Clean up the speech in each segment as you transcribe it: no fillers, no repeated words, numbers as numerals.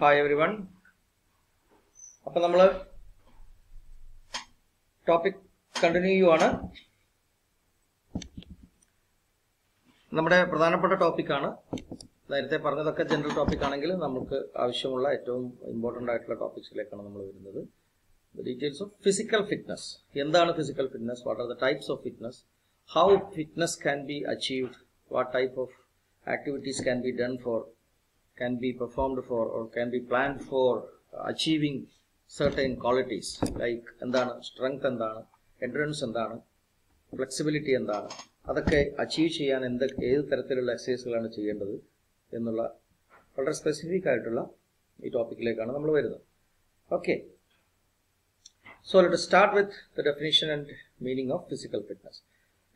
Hi everyone. അപ്പോൾ നമ്മൾ topic continue ചെയ്യുവാണ്. നമ്മുടെ പ്രധാനപ്പെട്ട ടോപ്പിക്കാണ്. നേരത്തെ പറഞ്ഞതൊക്കെ ജനറൽ ടോപ്പിക് ആണെങ്കിൽ നമുക്ക് ആവശ്യമുള്ള ഏറ്റവും ഇമ്പോർട്ടൻ്റ് ആയിട്ടുള്ള ടോപ്പിക്സിലേക്കാണ് നമ്മൾ വരുന്നത്. The details of physical fitness. എന്താണ് physical fitness? What are the types of fitness? How fitness can be achieved? What type of activities can be done for, can be performed for, or can be planned for achieving certain qualities like എന്താണ് strength, എന്താണ് endurance, എന്താണ് flexibility, എന്താണ് അതൊക്കെ achieve ചെയ്യാൻ ഏത് തരത്തിലുള്ള എക്സസൈസുകളാണ് ചെയ്യേണ്ടത് എന്നുള്ള വളരെ സ്പെസിഫിക് ആയിട്ടുള്ള ഈ ടോപ്പിക്കിലേക്കാണ് നമ്മൾ വരുന്നത്. Okay, so let us start with the definition and meaning of physical fitness.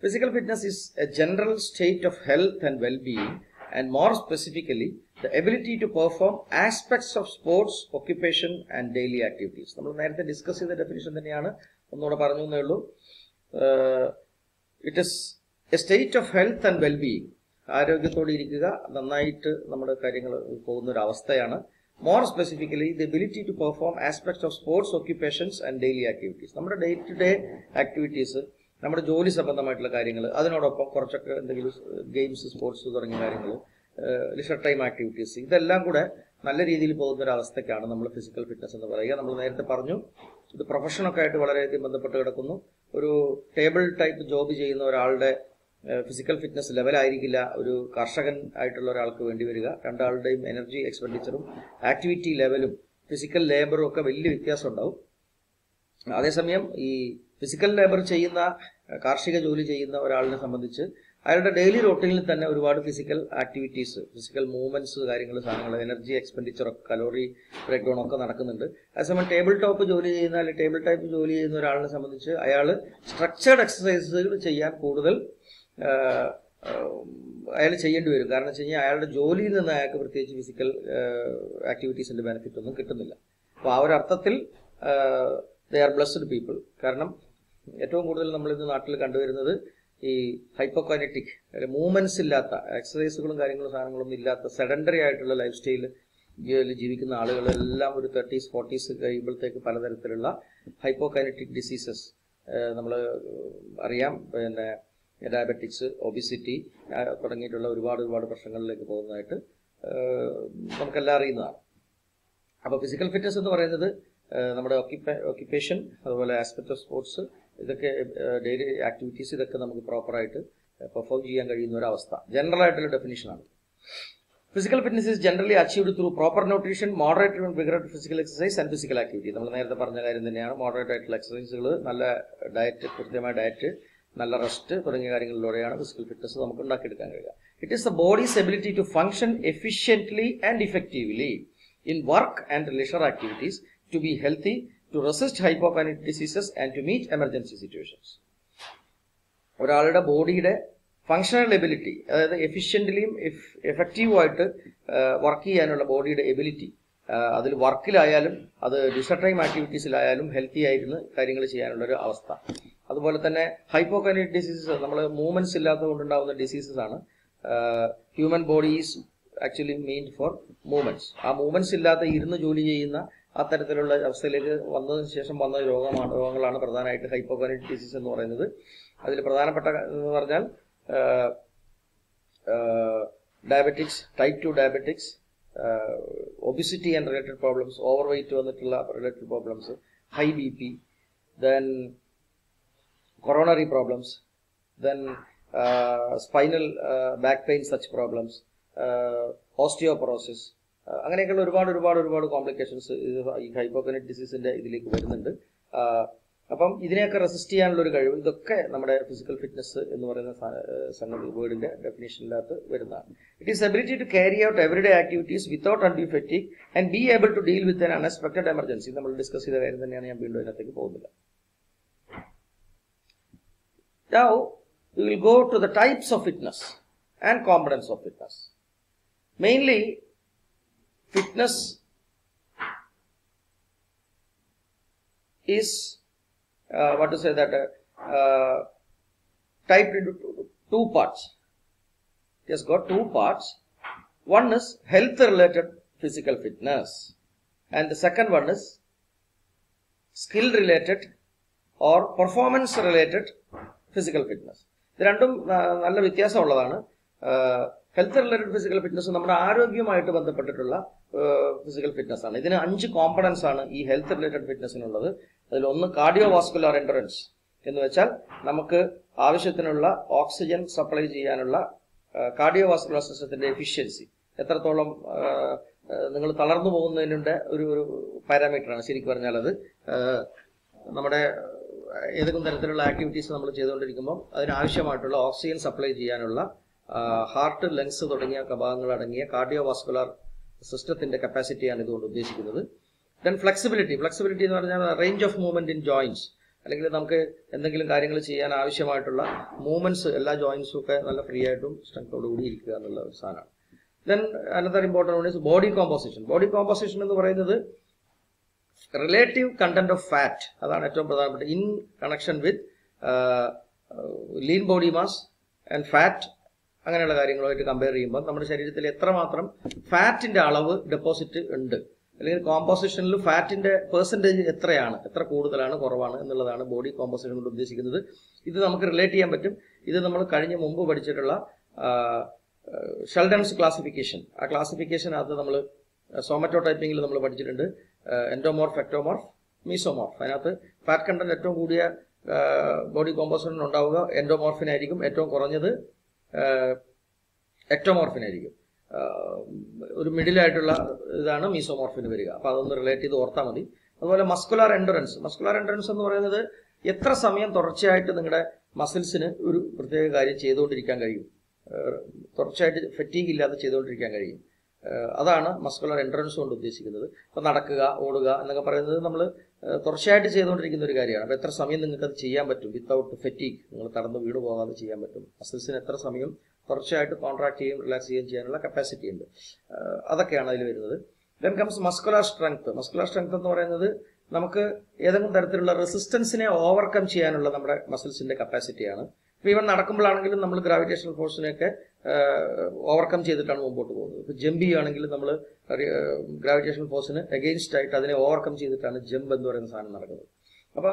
Physical fitness is a general state of health and well-being, and more specifically the ability to perform aspects of sports, occupation and daily activities. നമ്മൾ നേരത്തെ discuss ചെയ്ത definition തന്നെയാണ്, ഒന്നുകൂടെ പറഞ്ഞു എന്നേ ഉള്ളൂ. It is a state of health and wellbeing. ആരോഗ്യത്തോടെ ഇരിക്കുക, നന്നായിട്ട് നമ്മുടെ കാര്യങ്ങൾ പോകുന്ന ഒരു അവസ്ഥയാണ്. More specifically the ability to perform aspects of sports, occupations and daily activities. നമ്മുടെ ഡേ ടു ഡേ ആക്ടിവിറ്റീസ്, നമ്മുടെ ജോലി സംബന്ധമായിട്ടുള്ള കാര്യങ്ങൾ, അതിനോടൊപ്പം കുറച്ചൊക്കെ എന്തെങ്കിലും ഗെയിംസ്, സ്പോർട്സ് തുടങ്ങിയ കാര്യങ്ങൾ, ലിഷർ ടൈം ആക്ടിവിറ്റീസ്, ഇതെല്ലാം കൂടെ നല്ല രീതിയിൽ പോകുന്ന ഒരു അവസ്ഥയ്ക്കാണ് നമ്മൾ ഫിസിക്കൽ ഫിറ്റ്നസ് എന്ന് പറയുക. നമ്മൾ നേരത്തെ പറഞ്ഞു, ഇത് പ്രൊഫഷനൊക്കെ ആയിട്ട് വളരെയധികം ബന്ധപ്പെട്ട് കിടക്കുന്നു. ഒരു ടേബിൾ ടൈപ്പ് ജോബ് ചെയ്യുന്ന ഒരാളുടെ ഫിസിക്കൽ ഫിറ്റ്നസ് ലെവലായിരിക്കില്ല ഒരു കർഷകൻ ആയിട്ടുള്ള ഒരാൾക്ക് വേണ്ടി വരിക. രണ്ടാളുടെയും എനർജി എക്സ്പെൻഡിച്ചറും ആക്ടിവിറ്റി ലെവലും ഫിസിക്കൽ ലേബറും ഒക്കെ വലിയ വ്യത്യാസം ഉണ്ടാവും. അതേസമയം ഈ ഫിസിക്കൽ ലേബർ ചെയ്യുന്ന, കാർഷിക ജോലി ചെയ്യുന്ന ഒരാളിനെ സംബന്ധിച്ച് അയാളുടെ ഡെയിലി റൊട്ടീനിൽ തന്നെ ഒരുപാട് ഫിസിക്കൽ ആക്ടിവിറ്റീസ്, ഫിസിക്കൽ മൂവ്മെന്റ്സ്, കാര്യങ്ങൾ, സാധനങ്ങൾ, എനർജി എക്സ്പെൻഡിച്ചറൊക്കെ, കലോറി ബ്രേക്ക് ഡൗൺ ഒക്കെ നടക്കുന്നുണ്ട്. അതേസമയം ടേബിൾ ടോപ്പ് ജോലി ചെയ്യുന്ന അല്ലെങ്കിൽ ടേബിൾ ടൈപ്പ് ജോലി ചെയ്യുന്ന ഒരാളിനെ സംബന്ധിച്ച് അയാൾ സ്ട്രക്ചേർഡ് എക്സസൈസുകൾ ചെയ്യാൻ കൂടുതൽ അയാൾ ചെയ്യേണ്ടി വരും. കാരണം വെച്ച് കഴിഞ്ഞാൽ അയാളുടെ ജോലിയിൽ നിന്ന് അയാൾക്ക് പ്രത്യേകിച്ച് ഫിസിക്കൽ ആക്ടിവിറ്റീസിന്റെ ബെനിഫിറ്റ് ഒന്നും കിട്ടുന്നില്ല. അപ്പോൾ ആ ഒരു അർത്ഥത്തിൽ ദേ ആർ ബ്ലെസ്ഡ് പീപ്പിൾ. കാരണം ഏറ്റവും കൂടുതൽ നമ്മളിന്ന് നാട്ടിൽ കണ്ടുവരുന്നത് ഈ ഹൈപ്പോകൈനറ്റിക്, മൂവ്മെന്റ്സ് ഇല്ലാത്ത, എക്സസൈസുകളും കാര്യങ്ങളും സാധനങ്ങളൊന്നും ഇല്ലാത്ത സെഡൻഡറി ആയിട്ടുള്ള ലൈഫ് സ്റ്റൈലിൽ ജീവിക്കുന്ന ആളുകളെല്ലാം ഒരു 30s 40s കഴിയുമ്പോഴത്തേക്ക് പലതരത്തിലുള്ള ഹൈപ്പോകൈനറ്റിക് ഡിസീസസ് നമ്മൾ അറിയാം. പിന്നെ ഡയബറ്റിക്സ്, ഒബിസിറ്റി തുടങ്ങിയിട്ടുള്ള ഒരുപാട് പ്രശ്നങ്ങളിലേക്ക് പോകുന്നതായിട്ട് നമുക്കെല്ലാം അറിയുന്നതാണ്. അപ്പോൾ ഫിസിക്കൽ ഫിറ്റ്നസ് എന്ന് പറയുന്നത് നമ്മുടെ ഓക്യുപ്പേഷൻ, അതുപോലെ ആസ്പെക്ട് ഓഫ് സ്പോർട്സ്, ഇതൊക്കെ ഡെയിലി ആക്ടിവിറ്റീസ്, ഇതൊക്കെ നമുക്ക് പ്രോപ്പറായിട്ട് പെർഫോം ചെയ്യാൻ കഴിയുന്ന ഒരു അവസ്ഥ. ജനറൽ ആയിട്ടുള്ള ഡെഫിനിഷനാണ്. Physical fitness is generally achieved through proper nutrition, moderate and vigorous physical exercise and physical activity. നമ്മൾ നേരത്തെ പറഞ്ഞ കാര്യം തന്നെയാണ്. മോഡറേറ്റ് ആയിട്ടുള്ള എക്സസൈസുകൾ, നല്ല ഡയറ്റ്, കൃത്യമായ ഡയറ്റ്, നല്ല റെസ്റ്റ് തുടങ്ങിയ കാര്യങ്ങളിലൂടെയാണ് ഫിസിക്കൽ ഫിറ്റ്നസ് നമുക്ക് ഉണ്ടാക്കിയെടുക്കാൻ കഴിയുക. It is the body's ability to function efficiently and effectively in work and leisure activities, to be healthy, to resist hypokinetic diseases and to meet emergency situations. ഒരാളുടെ ബോഡിയുടെ functional ability, അതായത് എഫിഷ്യന്റ്ലിയും എഫക്റ്റീവുമായിട്ട് work ചെയ്യാനുള്ള ബോഡിയുടെ ability, അതിൽ വർക്കിലായാലും അത് leisure time ആക്ടിവിറ്റീസിലായാലും healthy ആയിരുന്ന് കാര്യങ്ങൾ ചെയ്യാനുള്ള ഒരു അവസ്ഥ. അതുപോലെ തന്നെ ഹൈപ്പോകൈനറ്റിക് ഡിസീസസ്, നമ്മൾ മൂവ്മെന്റ്സ് ഇല്ലാത്തത് കൊണ്ടുണ്ടാകുന്ന ഡിസീസസ് ആണ്. Human body is actually meant for movements. ആ മൂവ്മെന്റ്സ് ഇല്ലാത്ത ഇരുന്ന് ജോലി ചെയ്യുന്ന അത്തരത്തിലുള്ള അവസ്ഥയിലേക്ക് വന്നതിന് ശേഷം വന്ന രോഗങ്ങളാണ് പ്രധാനമായിട്ട് ഹൈപ്പോകൈനറ്റിക് ഡിസീസ് എന്ന് പറയുന്നത്. അതിൽ പ്രധാനപ്പെട്ട എന്ന് പറഞ്ഞാൽ diabetics, type 2 diabetics, obesity and related problems, overweight വന്നിട്ടുള്ള related problems, high BP, then coronary problems, then spinal back pain, such problems, osteoporosis, അങ്ങനെയൊക്കെയുള്ള ഒരുപാട് കോംപ്ലിക്കേഷൻസ് ഈ ഹൈപ്പോകൈനറ്റിക് ഡിസീസിന്റെ ഇതിലേക്ക് വരുന്നുണ്ട്. അപ്പം ഇതിനെയൊക്കെ റെസിസ്റ്റ് ചെയ്യാനുള്ള ഒരു കഴിവ്, ഇതൊക്കെ നമ്മുടെ ഫിസിക്കൽ ഫിറ്റ്നസ് എന്ന് പറയുന്ന സംഗതി വേർഡിന്റെ ഡെഫിനേഷനിനകത്ത് വരുന്നതാണ്. It is ability to carry out everyday activities without undue fatigue and be able to deal with an unexpected emergency. നമ്മൾ ഡിസ്കസ് ചെയ്ത കാര്യം തന്നെയാണ്, ഞാൻ വീണ്ടും അതിനകത്തേക്ക് പോകുന്നില്ല. Now we will go to the types of fitness and components of fitness. Mainly fitness is typed into two parts. It has got two parts. One is health related physical fitness. And the second one is skill related or performance related physical fitness. ഇത് രണ്ടും നല്ല വ്യത്യാസമുള്ളതാണ്. Health related physical fitness നമ്മുടെ ആരോഗ്യവുമായിട്ട് ബന്ധപ്പെട്ടിട്ടുള്ള physical fitness ആണ്. ഇതിന് 5 components ആണ് ഈ health related ഫിറ്റ്നസിനുള്ളത്. അതിലൊന്ന് കാർഡിയോ വാസ്കുലർ എൻഡുറൻസ് എന്ന് വെച്ചാൽ നമുക്ക് ആവശ്യത്തിനുള്ള ഓക്സിജൻ സപ്ലൈ ചെയ്യാനുള്ള കാർഡിയോ വാസ്കുലർ സിസ്റ്റത്തിന്റെ എഫിഷ്യൻസി എത്രത്തോളം നിങ്ങൾ തളർന്നു പോകുന്നതിനുള്ള ഒരു പാരാമീറ്ററാണ്. ശരിക്കും പറഞ്ഞാൽ അത് നമ്മുടെ ഏതെങ്കിലും തരത്തിലുള്ള ആക്ടിവിറ്റീസ് നമ്മൾ ചെയ്തുകൊണ്ടിരിക്കുമ്പോൾ അതിനാവശ്യമായിട്ടുള്ള ഓക്സിജൻ സപ്ലൈ ചെയ്യാനുള്ള ഹാർട്ട്, ലങ്സ് തുടങ്ങിയ ഭാഗങ്ങൾ അടങ്ങിയ കാർഡിയോ വാസ്കുലർ സിസ്റ്റത്തിന്റെ കപ്പാസിറ്റിയാണ് ഇതുകൊണ്ട് ഉദ്ദേശിക്കുന്നത്. ദെൻ ഫ്ലെക്സിബിലിറ്റി എന്ന് പറഞ്ഞാൽ range of movement in joints, അല്ലെങ്കിൽ നമുക്ക് എന്തെങ്കിലും കാര്യങ്ങൾ ചെയ്യാൻ ആവശ്യമായിട്ടുള്ള മൂവ്മെന്റ്സ് എല്ലാ ജോയിന്റ്സും ഒക്കെ നല്ല ഫ്രീ ആയിട്ടും സ്ട്രെങ്തോടു കൂടി ഇരിക്കുക എന്നുള്ള ഒരു സാധനമാണ്. Then another important one is body composition. Body composition എന്ന് പറയുന്നത് റിലേറ്റീവ് കണ്ടന്റ് ഓഫ് ഫാറ്റ്, അതാണ് ഏറ്റവും പ്രധാനപ്പെട്ട in connection with lean body mass and fat, അങ്ങനെയുള്ള കാര്യങ്ങളുമായിട്ട് കമ്പയർ ചെയ്യുമ്പോൾ നമ്മുടെ ശരീരത്തിൽ എത്രമാത്രം ഫാറ്റിന്റെ അളവ് ഡെപ്പോസിറ്റ് ഉണ്ട്, അല്ലെങ്കിൽ കോമ്പോസിഷനിൽ ഫാറ്റിന്റെ പെർസെന്റേജ് എത്രയാണ്, എത്ര കൂടുതലാണ് കുറവാണ് എന്നുള്ളതാണ് ബോഡി കോമ്പോസിഷൻ കൊണ്ട് ഉദ്ദേശിക്കുന്നത്. ഇത് നമുക്ക് റിലേറ്റ് ചെയ്യാൻ പറ്റും. ഇത് നമ്മൾ മുമ്പ് പഠിച്ചിട്ടുള്ള ഷെൽഡൻസ് ക്ലാസിഫിക്കേഷൻ, ആ ക്ലാസിഫിക്കേഷനകത്ത് നമ്മൾ സോമറ്റോടൈപ്പിംഗിൽ നമ്മൾ പഠിച്ചിട്ടുണ്ട് എൻഡോമോർഫ്, എക്ടോമോർഫ്, മീസോമോർഫ്. അതിനകത്ത് ഫാറ്റ് കണ്ടന്റ് ഏറ്റവും കൂടിയ ബോഡി കോമ്പോസിഷൻ ഉണ്ടാവുക എൻഡോമോർഫിനായിരിക്കും, ഏറ്റവും കുറഞ്ഞത് എക്ടോമോർഫിനായിരിക്കും, ഒരു മിഡിലായിട്ടുള്ള ഇതാണ് മീസോമോർഫിന് വരിക. അപ്പൊ അതൊന്ന് റിലേറ്റ് ചെയ്ത് ഓർത്താൽ മതി. അതുപോലെ മസ്കുലാർ എൻഡുറൻസ് എന്ന് പറയുന്നത് എത്ര സമയം തുടർച്ചയായിട്ട് നിങ്ങളുടെ മസിൽസിന് ഒരു പ്രത്യേക കാര്യം ചെയ്തുകൊണ്ടിരിക്കാൻ കഴിയും, തുടർച്ചയായിട്ട് ഫറ്റീഗ് ഇല്ലാതെ ചെയ്തുകൊണ്ടിരിക്കാൻ കഴിയും. അതാണ് മസ്കുലർ എൻഡുറൻസ് കൊണ്ട് ഉദ്ദേശിക്കുന്നത്. അപ്പൊ നടക്കുക, ഓടുക എന്നൊക്കെ പറയുന്നത് നമ്മൾ തുടർച്ചയായിട്ട് ചെയ്തുകൊണ്ടിരിക്കുന്ന ഒരു കാര്യമാണ്. അപ്പൊ എത്ര സമയം നിങ്ങൾക്ക് അത് ചെയ്യാൻ പറ്റും വിത്തൗട്ട് ഫറ്റീഗ്, നിങ്ങൾ തടന്ന് വീണ് പോകാതെ ചെയ്യാൻ പറ്റും. മസിൽസിന് എത്ര സമയം തുടർച്ചയായിട്ട് കോൺട്രാക്ട് ചെയ്യുകയും റിലാക്സ് ചെയ്യുകയും ചെയ്യാനുള്ള കപ്പാസിറ്റി ഉണ്ട്. അതൊക്കെയാണ് അതിൽ വരുന്നത്. Then comes muscular strength. Muscular strength എന്ന് പറയുന്നത് നമുക്ക് ഏതെങ്കിലും തരത്തിലുള്ള റെസിസ്റ്റൻസിനെ ഓവർകം ചെയ്യാനുള്ള നമ്മുടെ മസിൽസിന്റെ കപ്പാസിറ്റിയാണ്. ഇപ്പൊ ഈവൻ നടക്കുമ്പോഴാണെങ്കിലും നമ്മൾ ഗ്രാവിറ്റേഷണൽ ഫോഴ്സിനെയൊക്കെ ഓവർകം ചെയ്തിട്ടാണ് മുമ്പോട്ട് പോകുന്നത്. ഇപ്പൊ ജമ്പ് ചെയ്യുകയാണെങ്കിൽ നമ്മൾ ഗ്രാവിറ്റേഷണൽ ഫോഴ്സിന് അഗെയിൻസ്റ്റ് ആയിട്ട് അതിനെ ഓവർകം ചെയ്തിട്ടാണ് ജമ്പ് എന്ന് പറയുന്ന സാധനം നടക്കുന്നത്. അപ്പൊ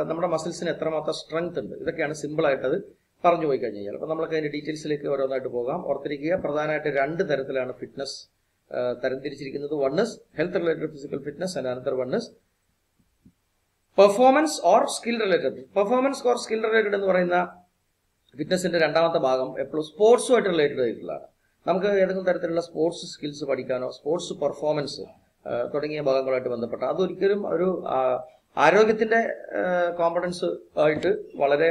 നമ്മുടെ മസിൽസിന് എത്രമാത്രം സ്ട്രെങ്ത് ഉണ്ട്, ഇതൊക്കെയാണ് സിമ്പിൾ ആയിട്ട് അത് പറഞ്ഞു പോയി കഴിഞ്ഞു കഴിഞ്ഞാൽ. അപ്പൊ നമുക്ക് അതിന്റെ ഡീറ്റെയിൽസിലേക്ക് ഓരോന്നായിട്ട് പോകാം. ഓർത്തിരിക്കുക, പ്രധാനമായിട്ട് 2 തരത്തിലാണ് ഫിറ്റ്നസ് തരംതിരിച്ചിരിക്കുന്നത്. One is health related physical fitness and another one is performance or skill related. Performance or skill related എന്ന് പറയുന്ന ഫിറ്റ്നസിന്റെ രണ്ടാമത്തെ ഭാഗം എപ്പോഴും സ്പോർട്സുമായിട്ട് റിലേറ്റഡ് ആയിട്ടുള്ളതാണ്. നമുക്ക് ഏതെങ്കിലും തരത്തിലുള്ള സ്പോർട്സ് സ്കിൽസ് പഠിക്കാനോ സ്പോർട്സ് പെർഫോമൻസ് തുടങ്ങിയ ഭാഗങ്ങളുമായിട്ട് ബന്ധപ്പെട്ട അതൊരിക്കലും ഒരു ആരോഗ്യത്തിന്റെ കോമ്പണൻസ് ആയിട്ട് വളരെ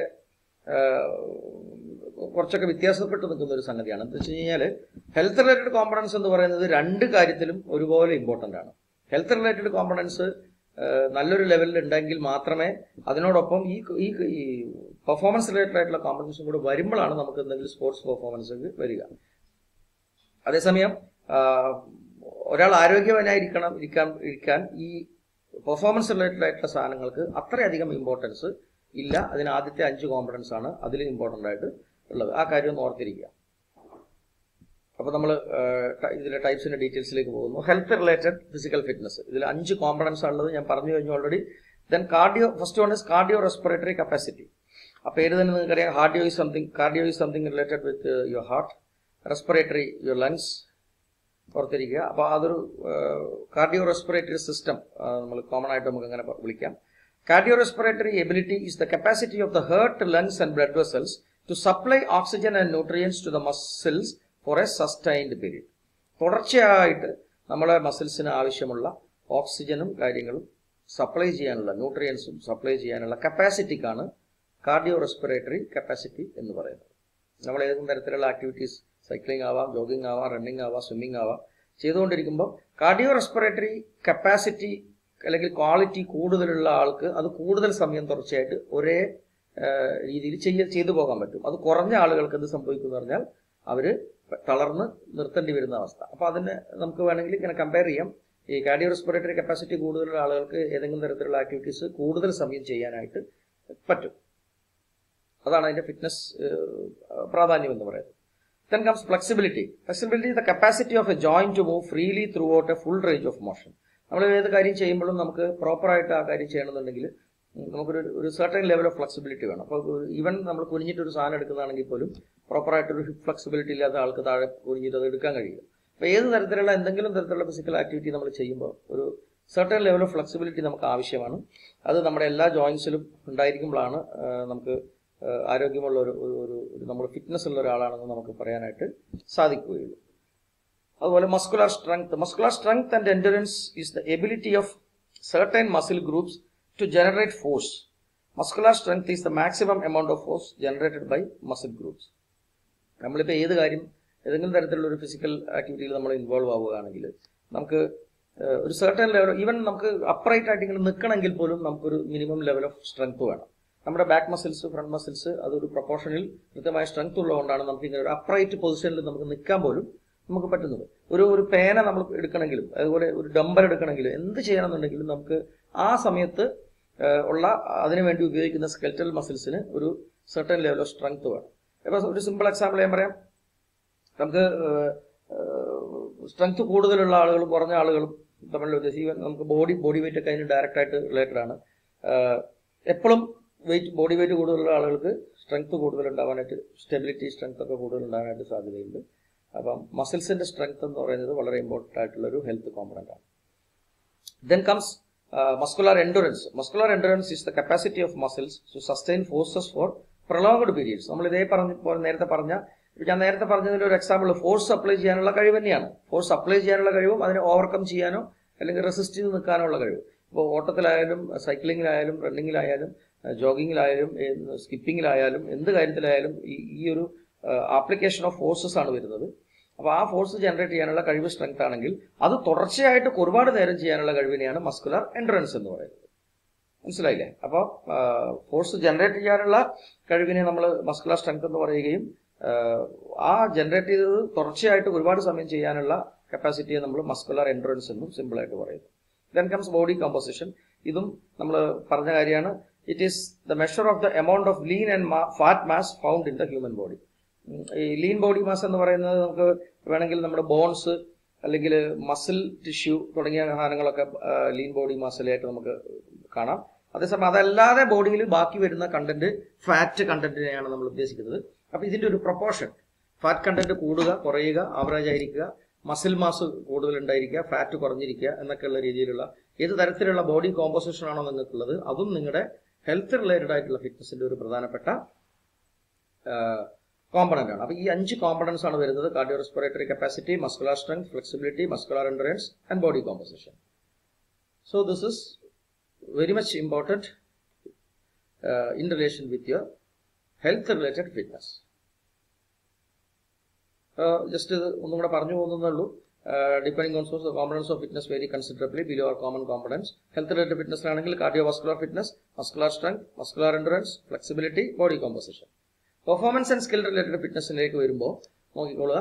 കുറച്ചൊക്കെ വ്യത്യാസപ്പെട്ട് നിൽക്കുന്ന ഒരു സംഗതിയാണ്. എന്താ വെച്ച് കഴിഞ്ഞാൽ ഹെൽത്ത് റിലേറ്റഡ് കോമ്പണൻസ് എന്ന് പറയുന്നത് 2 കാര്യത്തിലും ഒരുപോലെ ഇമ്പോർട്ടന്റ് ആണ്. ഹെൽത്ത് റിലേറ്റഡ് കോമ്പണൻസ് നല്ലൊരു ലെവലിൽ ഉണ്ടെങ്കിൽ മാത്രമേ അതിനോടൊപ്പം ഈ പെർഫോമൻസ് റിലേറ്റഡ് ആയിട്ടുള്ള കോമ്പണൻസും കൂടെ വരുമ്പോഴാണ് നമുക്ക് എന്തെങ്കിലും സ്പോർട്സ് പെർഫോമൻസ് വരിക. അതേസമയം ഒരാൾ ആരോഗ്യവാനായിരിക്കാൻ ഈ പെർഫോമൻസ് റിലേറ്റഡ് ആയിട്ടുള്ള സാധനങ്ങൾക്ക് അത്രയധികം ഇമ്പോർട്ടൻസ് ഇല്ല. അതിന് ആദ്യത്തെ 5 കോമ്പണൻസ് ആണ് അതിൽ ഇമ്പോർട്ടന്റ് ആയിട്ട് ഉള്ളത്. ആ കാര്യം ഒന്ന് ഓർത്തിരിക്കുക. അപ്പൊ നമ്മൾ ഇതിലെ ടൈപ്സിന്റെ ഡീറ്റെയിൽസിലേക്ക് പോകുന്നു. ഹെൽത്ത് റിലേറ്റഡ് ഫിസിക്കൽ ഫിറ്റ്നസ്, ഇതിൽ 5 കോമ്പണൻസ് ഉള്ളത് ഞാൻ പറഞ്ഞു കഴിഞ്ഞു already. Then first one is cardio respiratory capacity. ആ പേര് തന്നെ നിങ്ങൾക്കറിയാം, cardio is something related with your heart, respiratory your lungs. ഓർത്തിരിക്കുക. അപ്പൊ അതൊരു കാർഡിയോ റെസ്പിറേറ്ററി സിസ്റ്റം നമ്മൾ കോമൺ ആയിട്ട് നമുക്ക് അങ്ങനെ വിളിക്കാം. Cardiorespiratory ability is the capacity of the heart, lungs and blood vessels to supply oxygen and nutrients to the muscles for a sustained period. തുടർച്ചയായിട്ട് നമ്മളെ മസിൽസിന് ആവശ്യമുള്ള ഓക്സിജനും കാര്യങ്ങളും സപ്ലൈ ചെയ്യാനുള്ള ന്യൂട്രിയൻസും സപ്ലൈ ചെയ്യാനുള്ള കപ്പാസിറ്റിക്കാണ് കാർഡിയോ റെസ്പിറേറ്ററി കപ്പാസിറ്റി എന്ന് പറയുന്നത്. നമ്മൾ ഏതെങ്കിലും തരത്തിലുള്ള ആക്ടിവിറ്റീസ്, സൈക്ലിംഗ് ആവാം, ജോഗിംഗ് ആവാം, റണ്ണിംഗ് ആവാം, സ്വിമ്മിംഗ് ആവാം, ചെയ്തുകൊണ്ടിരിക്കുമ്പോൾ കാർഡിയോ റെസ്പിറേറ്ററി കപ്പാസിറ്റി അല്ലെങ്കിൽ ക്വാളിറ്റി കൂടുതലുള്ള ആൾക്ക് അത് കൂടുതൽ സമയം തുടർച്ചയായിട്ട് ഒരേ രീതിയിൽ ചെയ്തു പോകാൻ പറ്റും. അത് കുറഞ്ഞ ആളുകൾക്ക് എന്ത് സംഭവിക്കും എന്ന് പറഞ്ഞാൽ അവര് തളർന്ന് നിർത്തേണ്ടി വരുന്ന അവസ്ഥ. അപ്പൊ അതിനെ നമുക്ക് വേണമെങ്കിൽ ഇങ്ങനെ കമ്പയർ ചെയ്യാം. ഈ കാർഡിയോ റെസ്പിറേറ്ററി കപ്പാസിറ്റി കൂടുതലുള്ള ആളുകൾക്ക് ഏതെങ്കിലും തരത്തിലുള്ള ആക്ടിവിറ്റീസ് കൂടുതൽ സമയം ചെയ്യാനായിട്ട് പറ്റും. അതാണ് അതിന്റെ ഫിറ്റ്നസ് പ്രാധാന്യം എന്ന് പറയുന്നത്. Then comes flexibility. Flexibility is the capacity of a joint to move freely throughout a full range of motion. നമ്മൾ ഏത് കാര്യം ചെയ്യുമ്പോഴും നമുക്ക് പ്രോപ്പറായിട്ട് ആ കാര്യം ചെയ്യണമെന്നുണ്ടെങ്കിൽ നമുക്കൊരു സർട്ടൻ ലെവൽ ഓഫ് ഫ്ലെക്സിബിലിറ്റി വേണം. അപ്പോൾ ഈവൻ നമ്മൾ കുനിഞ്ഞിട്ടൊരു സാധനം എടുക്കുന്നതാണെങ്കിൽ പോലും പ്രോപ്പറായിട്ടൊരു ഹിപ്പ് ഫ്ലെക്സിബിലിറ്റി ഇല്ലാത്ത ആൾക്ക് താഴെ കുനിഞ്ഞിട്ട് അത് എടുക്കാൻ കഴിയില്ല. അപ്പോൾ ഏത് തരത്തിലുള്ള എന്തെങ്കിലും തരത്തിലുള്ള ഫിസിക്കൽ ആക്ടിവിറ്റി നമ്മൾ ചെയ്യുമ്പോൾ ഒരു സർട്ടൻ ലെവൽ ഓഫ് ഫ്ലെക്സിബിലിറ്റി നമുക്ക് ആവശ്യമാണ്. അത് നമ്മുടെ എല്ലാ ജോയിൻസിലും ഉണ്ടായിരിക്കുമ്പോഴാണ് നമുക്ക് ആരോഗ്യമുള്ള ഒരു നമ്മുടെ ഫിറ്റ്നസ് ഉള്ള ഒരാളാണെന്ന് നമുക്ക് പറയാനായിട്ട് സാധിക്കുകയുള്ളൂ. അതുപോലെ muscular strength and endurance is the ability of certain muscle groups to generate force. Muscular strength is the maximum amount of force generated by muscle groups. നമ്മളിപ്പോൾ ഏത് കാര്യം ഏതെങ്കിലും തരത്തിലുള്ള ഒരു ഫിസിക്കൽ ആക്ടിവിറ്റിയിൽ നമ്മൾ ഇൻവോൾവ് ആവുകയാണെങ്കിൽ നമുക്ക് ഒരു സർട്ടൻ ലെവൽ, ഈവൻ നമുക്ക് അപ്രൈറ്റ് ആയിട്ട് ഇങ്ങനെ നിൽക്കണമെങ്കിൽ പോലും നമുക്കൊരു മിനിമം ലെവൽ ഓഫ് സ്ട്രെങ്ത് വേണം. നമ്മുടെ ബാക്ക് മസിൽസ്, ഫ്രണ്ട് മസിൽസ് അതൊരു പ്രൊപ്പോർഷനിൽ കൃത്യമായ സ്ട്രെങ്ത് ഉള്ളതുകൊണ്ടാണ് നമുക്ക് ഇങ്ങനെ ഒരു അപ്രൈറ്റ് പൊസിഷനിൽ നമുക്ക് നിൽക്കാൻ പോലും നമുക്ക് പറ്റുന്നത്. ഒരു പേന നമ്മൾ എടുക്കണമെങ്കിലും അതുപോലെ ഒരു ഡംബൽ എടുക്കണമെങ്കിലും എന്ത് ചെയ്യണമെന്നുണ്ടെങ്കിലും നമുക്ക് ആ സമയത്ത് ഉള്ള അതിനുവേണ്ടി ഉപയോഗിക്കുന്ന സ്കെൽറ്റൽ മസിൽസിന് ഒരു സർട്ടൻ ലെവൽ ഓഫ് സ്ട്രെങ്ത് വേണം. ഇപ്പോൾ ഒരു സിമ്പിൾ എക്സാമ്പിൾ ഞാൻ പറയാം. നമുക്ക് സ്ട്രെങ്ത് കൂടുതലുള്ള ആളുകളും കുറഞ്ഞ ആളുകളും തമ്മിലുള്ള വ്യത്യാസം നമുക്ക് ബോഡി വെയിറ്റ് ഒക്കെ അതിന് ഡയറക്റ്റ് ആയിട്ട് റിലേറ്റഡ് ആണ്. എപ്പോഴും ബോഡി വെയിറ്റ് കൂടുതലുള്ള ആളുകൾക്ക് സ്ട്രെങ്ത് കൂടുതൽ ഉണ്ടാവാനായിട്ട്, സ്റ്റെബിലിറ്റി സ്ട്രെങ്ത് ഒക്കെ കൂടുതൽ ഉണ്ടാകാനായിട്ട് സാധ്യതയുണ്ട്. അപ്പം മസിൽസിന്റെ സ്ട്രെങ്ത് എന്ന് പറയുന്നത് വളരെ ഇമ്പോർട്ടൻ്റ് ആയിട്ടുള്ള ഒരു ഹെൽത്ത് കോമ്പണന്റ് ആണ്. Then comes muscular endurance. Muscular endurance is the capacity of muscles to sustain forces for prolonged periods. നമ്മൾ ഇതേ ഞാൻ നേരത്തെ പറഞ്ഞതിന്റെ ഒരു എക്സാമ്പിൾ ഫോഴ്സ് അപ്ലൈ ചെയ്യാനുള്ള കഴിവ് തന്നെയാണ്. ഫോഴ്സ് അപ്ലൈ ചെയ്യാനുള്ള കഴിവും അതിനെ ഓവർകം ചെയ്യാനോ അല്ലെങ്കിൽ റെസിസ്റ്റ് ചെയ്ത് നിൽക്കാനോ ഉള്ള കഴിവ്. ഇപ്പോൾ ഓട്ടത്തിലായാലും സൈക്ലിങ്ങിലായാലും റണ്ണിങ്ങിലായാലും ജോഗിങ്ങിലായാലും സ്കിപ്പിങ്ങിലായാലും എന്ത് കാര്യത്തിലായാലും ഈ ഒരു ആപ്ലിക്കേഷൻ ഓഫ് ഫോഴ്സസ് ആണ് വരുന്നത്. അപ്പോൾ ആ ഫോഴ്സ് ജനറേറ്റ് ചെയ്യാനുള്ള കഴിവ് സ്ട്രെങ്ത് ആണെങ്കിൽ അത് തുടർച്ചയായിട്ട് ഒരുപാട് നേരം ചെയ്യാനുള്ള കഴിവിനെയാണ് മസ്കുലർ എൻഡുറൻസ് എന്ന് പറയുന്നത്. മനസ്സിലായില്ലേ? അപ്പോൾ ഫോഴ്സ് ജനറേറ്റ് ചെയ്യാനുള്ള കഴിവിനെ നമ്മൾ മസ്കുലർ സ്ട്രെങ്ത് എന്ന് പറയുകയും ആ ജനറേറ്റ് ചെയ്തത് തുടർച്ചയായിട്ട് ഒരുപാട് സമയം ചെയ്യാനുള്ള കപ്പാസിറ്റിയെ നമ്മൾ മസ്കുലർ എൻഡുറൻസ് എന്നും സിമ്പിളായിട്ട് പറയുന്നു. Then comes body composition. ഇതും നമ്മൾ പറഞ്ഞ കാര്യമാണ്. It is the measure of the amount of lean and fat mass found in the human body. ഈ ലീൻ ബോഡി മാസ് എന്ന് പറയുന്നത് നമുക്ക് വേണമെങ്കിൽ നമ്മുടെ ബോൺസ് അല്ലെങ്കിൽ മസിൽ ടിഷ്യൂ തുടങ്ങിയ സാധനങ്ങളൊക്കെ ലീൻ ബോഡി മാസിലായിട്ട് നമുക്ക് കാണാം. അതേസമയം അതല്ലാതെ ബോഡിയിൽ ബാക്കി വരുന്ന കണ്ടന്റ് ഫാറ്റ് കണ്ടന്റിനെയാണ് നമ്മൾ ഉദ്ദേശിക്കുന്നത്. അപ്പൊ ഇതിന്റെ ഒരു പ്രൊപ്പോർഷൻ, ഫാറ്റ് കണ്ടന്റ് കൂടുക കുറയുക ആവറേജ് ആയിരിക്കുക, മസിൽ മാസ് കൂടുതൽ ഉണ്ടായിരിക്കുക, ഫാറ്റ് കുറഞ്ഞിരിക്കുക എന്നൊക്കെയുള്ള രീതിയിലുള്ള ഏത് തരത്തിലുള്ള ബോഡി കോമ്പോസിഷൻ ആണോ നിങ്ങൾക്കുള്ളത് അതും നിങ്ങളുടെ ഹെൽത്ത് റിലേറ്റഡ് ആയിട്ടുള്ള ഫിറ്റ്നസിന്റെ ഒരു പ്രധാനപ്പെട്ട കോമ്പണന്റ് ആണ്. അപ്പൊ ഈ 5 കോമ്പണൻസ് ആണ് വരുന്നത്: cardio respiratory capacity, muscular strength, flexibility, muscular endurance and body composition. So this is very much important in relation with your health related fitness. Just ഒന്നും കൂടെ പറഞ്ഞു പോകുന്നുള്ളൂ. Depending on source, the components of fitness vary considerably below our common components. Health related fitness ആണെങ്കിൽ cardiovascular fitness, muscular strength, muscular endurance, flexibility, body composition. Performance and skill related fitnessിലേക്ക് വരുമ്പോൾ നോക്കിക്കൊള്ളുക.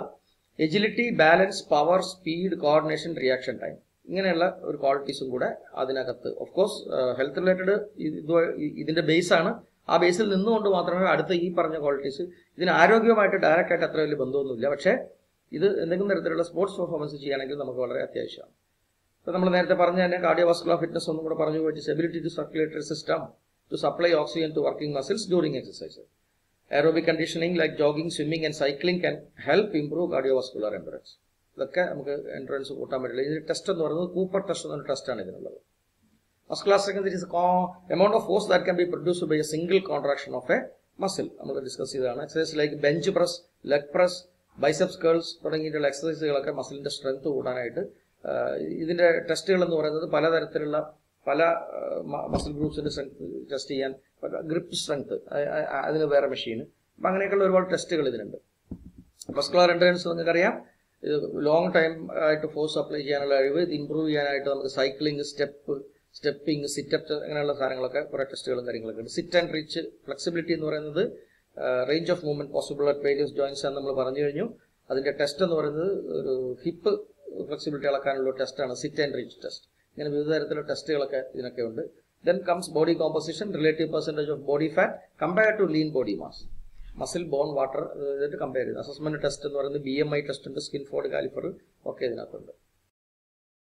Agility, balance, power, speed, coordination, reaction time, ഇങ്ങനെയുള്ള ഒരു ക്വാളിറ്റീസും കൂടെ അതിനകത്ത്. Of course health related ഇതിന്റെ ബേസ് ആണ്. ആ ബേസിൽ നിന്നുകൊണ്ട് മാത്രമേ അടുത്ത ഈ പറഞ്ഞ ക്വാളിറ്റീസ്, ഇതിന് ആരോഗ്യവുമായിട്ട് ഡയറക്റ്റ് ആയിട്ട് അത്ര വലിയ ബന്ധമൊന്നുമില്ല. പക്ഷേ ഇത് എന്തെങ്കിലും തരത്തിലുള്ള സ്പോർട്സ് പെർഫോമൻസ് ചെയ്യുകയാണെങ്കിൽ നമുക്ക് വളരെ അത്യാവശ്യമാണ്. അപ്പോൾ നമ്മൾ നേരത്തെ പറഞ്ഞ തന്നെ കാർഡിയോവാസ്കുലർ ഫിറ്റ്നസ് ഒന്നും കൂടെ പറഞ്ഞു പോയിട്ട് ability to circulatory system to supply oxygen to working muscles during exercise. Aerobic conditioning like jogging, swimming and cycling can help improve cardiovascular endurance. ഇതൊക്കെ നമുക്ക് എൻഡുറൻസ് കൂട്ടാൻ പറ്റില്ല. ഇതിന്റെ ടെസ്റ്റ് എന്ന് പറയുന്നത് കൂപ്പർ ടെസ്റ്റ് എന്നൊരു ടെസ്റ്റാണ് ഇതിനുള്ളത്. Muscular strength is amount of force that can be produced by a single contraction of a muscle. നമ്മൾ ഡിസ്കസ് ചെയ്തതാണ്. Exercise like bench press, leg press, biceps curls തുടങ്ങിയിട്ടുള്ള എക്സസൈസുകളൊക്കെ മസിലിന്റെ സ്ട്രെങ്ത് കൂടാനായിട്ട് ഇതിന്റെ ടെസ്റ്റുകൾ എന്ന് പറയുന്നത് പലതരത്തിലുള്ള പല മസിൽ ഗ്രൂപ്പ്സിന്റെ സ്ട്രെങ്ത് ടെസ്റ്റ് ചെയ്യാൻ, ഗ്രിപ്പ് സ്ട്രെങ്ത് അതിന് വേറെ മെഷീൻ, അപ്പം അങ്ങനെയൊക്കെയുള്ള ഒരുപാട് ടെസ്റ്റുകൾ ഇതിനുണ്ട്. മസ്കുലർ എൻഡുറൻസ് നിങ്ങൾക്കറിയാം, ലോങ് ടൈം ആയിട്ട് ഫോഴ്സ് അപ്ലൈ ചെയ്യാനുള്ള കഴിവ്, ഇത് ഇംപ്രൂവ് ചെയ്യാനായിട്ട് നമുക്ക് സൈക്ലിംഗ്, സ്റ്റെപ്പിംഗ്, സിറ്റപ്പ് അങ്ങനെയുള്ള സാധനങ്ങളൊക്കെ കുറെ ടെസ്റ്റുകളും കാര്യങ്ങളൊക്കെ ഉണ്ട്. സിറ്റ് ആൻഡ് റീച്ച്, ഫ്ലെക്സിബിലിറ്റി എന്ന് പറയുന്നത് range of movement possible at various joints എന്ന് നമ്മൾ പറഞ്ഞു കഴിഞ്ഞു. അതിന്റെ ടെസ്റ്റ് എന്ന് പറയുന്നത് ഒരു ഹിപ്പ് ഫ്ലെക്സിബിലിറ്റി അളക്കാനുള്ള ടെസ്റ്റാണ് സിറ്റ് ആൻഡ് റീച്ച് ടെസ്റ്റ്. ഇങ്ങനെ വിവിധ തരത്തിലുള്ള ടെസ്റ്റുകളൊക്കെ ഇതിനൊക്കെ ഉണ്ട്. Then comes body composition, relative percentage of body fat compared to lean body mass. Muscle bone water ഇതായിട്ട് കമ്പയർ ചെയ്ത് അസസ്മെന്റ് ടെസ്റ്റ് എന്ന് പറയുന്നത് BMI ടെസ്റ്റ് ഉണ്ട്, സ്കിൻ ഫോർഡ് കാലിഫർ ഒക്കെ ഇതിനകത്തുണ്ട്.